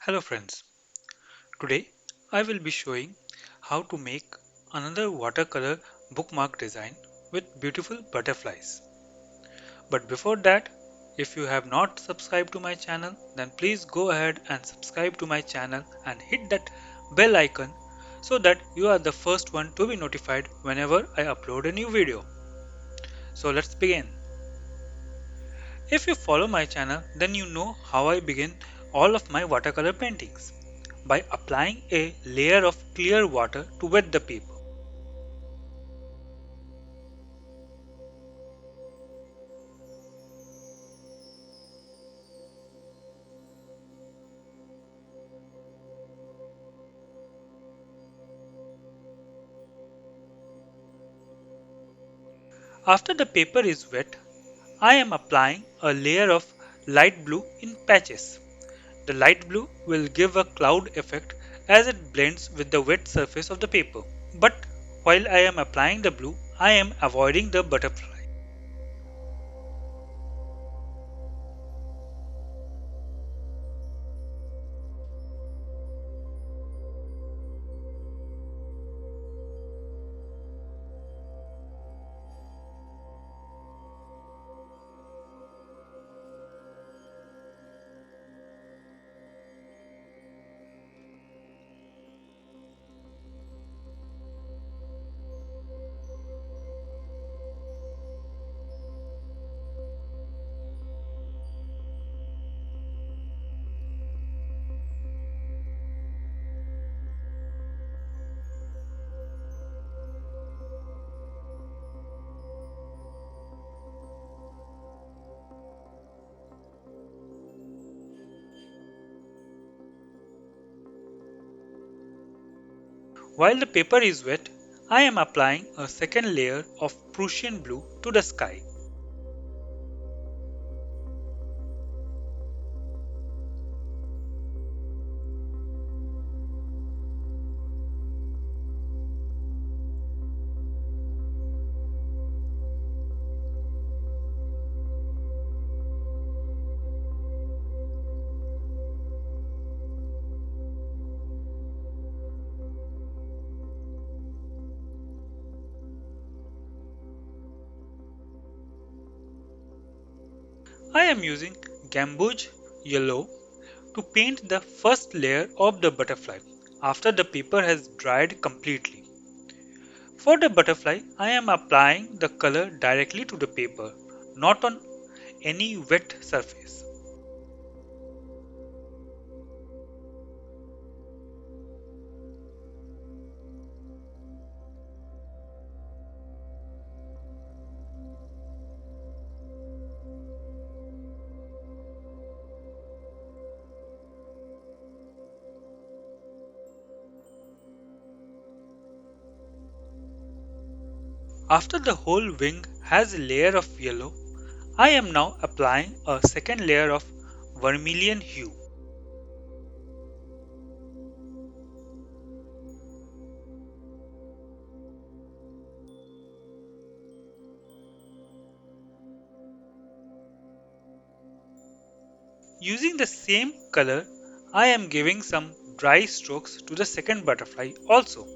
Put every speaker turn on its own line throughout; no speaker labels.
Hello friends, today I will be showing how to make another watercolor bookmark design with beautiful butterflies. But before that, if you have not subscribed to my channel, then please go ahead and subscribe to my channel and hit that bell icon so that you are the first one to be notified whenever I upload a new video. So let's begin. If you follow my channel, then you know how I begin all of my watercolor paintings by applying a layer of clear water to wet the paper. After the paper is wet, I am applying a layer of light blue in patches. The light blue will give a cloud effect as it blends with the wet surface of the paper. But while I am applying the blue, I am avoiding the butterfly. While the paper is wet, I am applying a second layer of Prussian blue to the sky. I am using gamboge yellow to paint the first layer of the butterfly after the paper has dried completely. For the butterfly, I am applying the color directly to the paper, not on any wet surface. After the whole wing has a layer of yellow, I am now applying a second layer of vermilion hue. Using the same color, I am giving some dry strokes to the second butterfly also.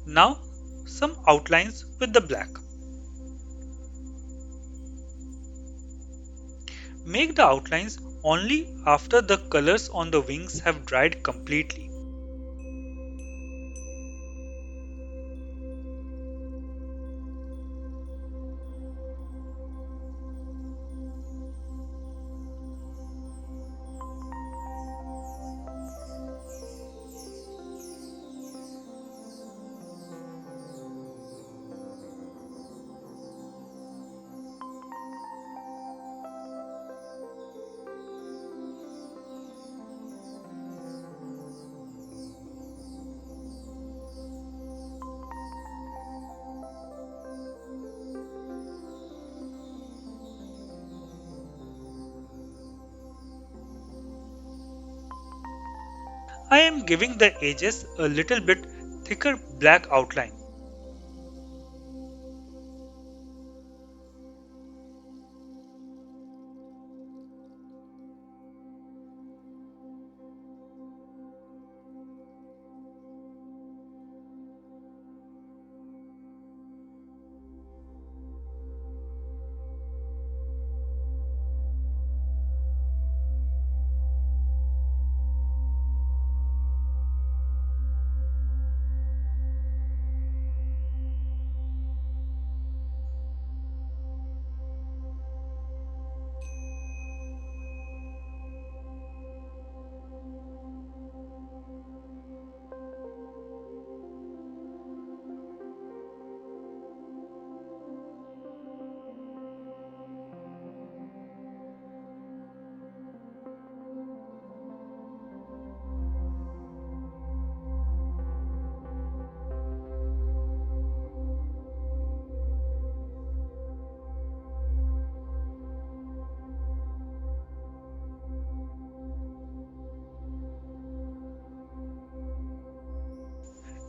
Now, some outlines with the black. Make the outlines only after the colors on the wings have dried completely. I am giving the edges a little bit thicker black outline.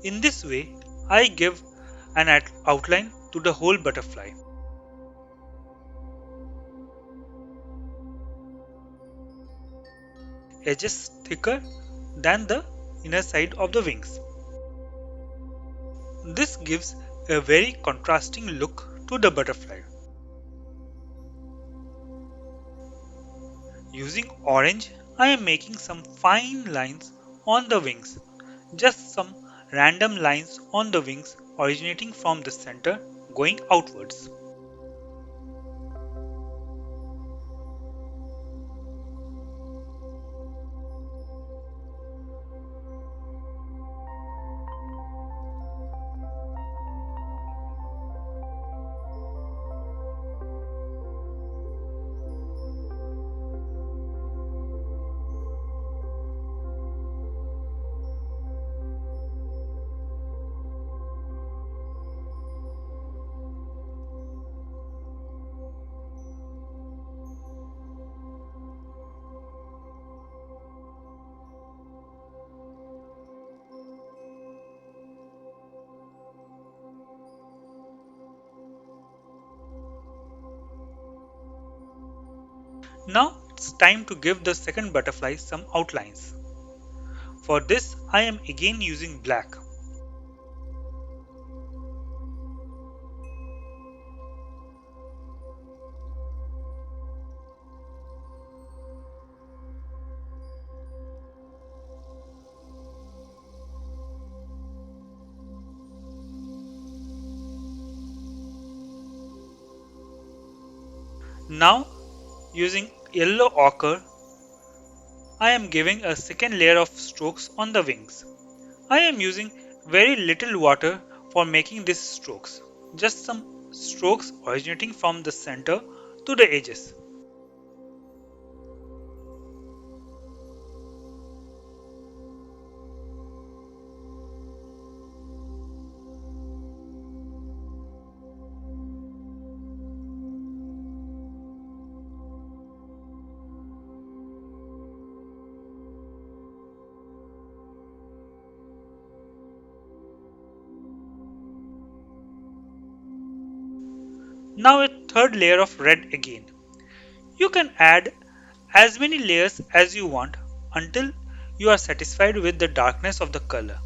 In this way, I give an outline to the whole butterfly. Edges thicker than the inner side of the wings. This gives a very contrasting look to the butterfly. Using orange, I am making some fine lines on the wings, just some random lines on the wings originating from the center going outwards. Now it's time to give the second butterfly some outlines. For this, I am again using black. Now, using yellow ochre, I am giving a second layer of strokes on the wings. I am using very little water for making these strokes, just some strokes originating from the center to the edges. Now a third layer of red again. You can add as many layers as you want until you are satisfied with the darkness of the color.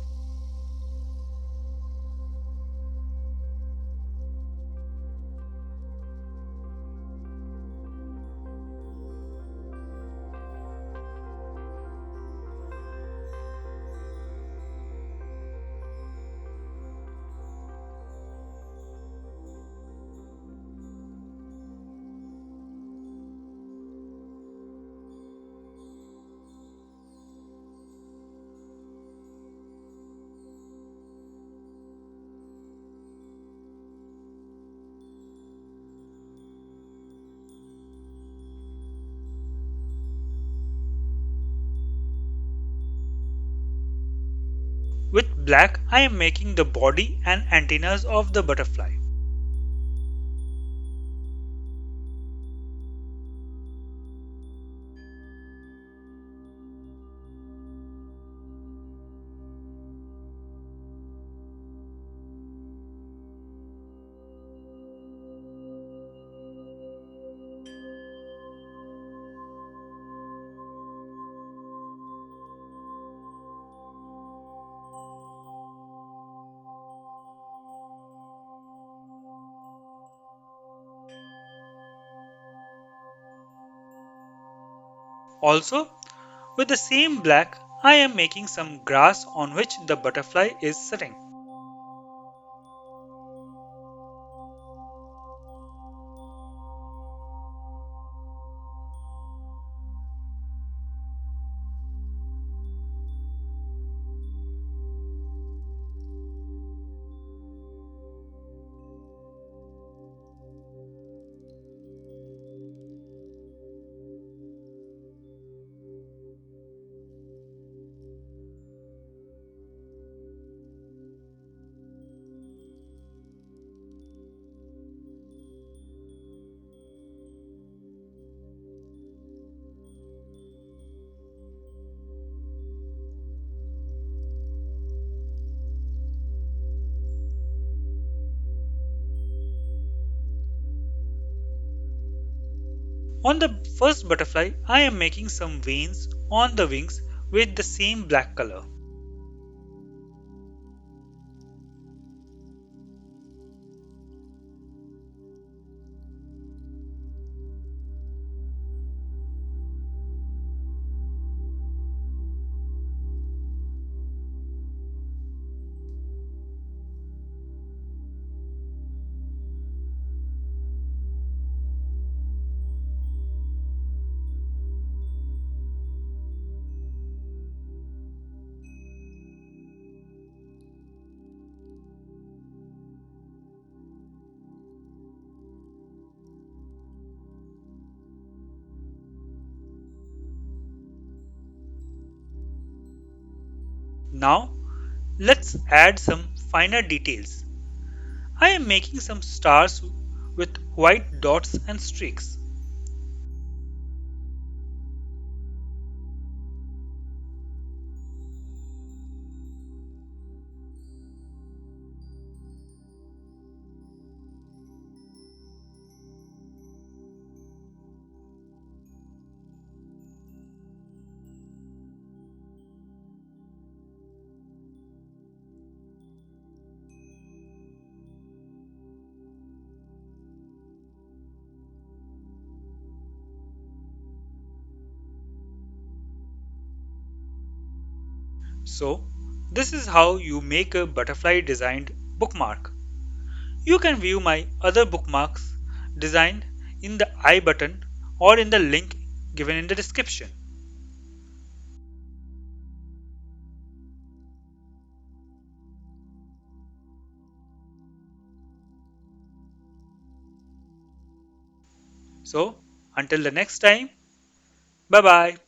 With black, I am making the body and antennas of the butterfly. Also, with the same black, I am making some grass on which the butterfly is sitting. On the first butterfly, I am making some veins on the wings with the same black color. Now, let's add some finer details. I am making some stars with white dots and streaks. So, this is how you make a butterfly designed bookmark. You can view my other bookmarks designed in the I button or in the link given in the description. So, until the next time, bye bye.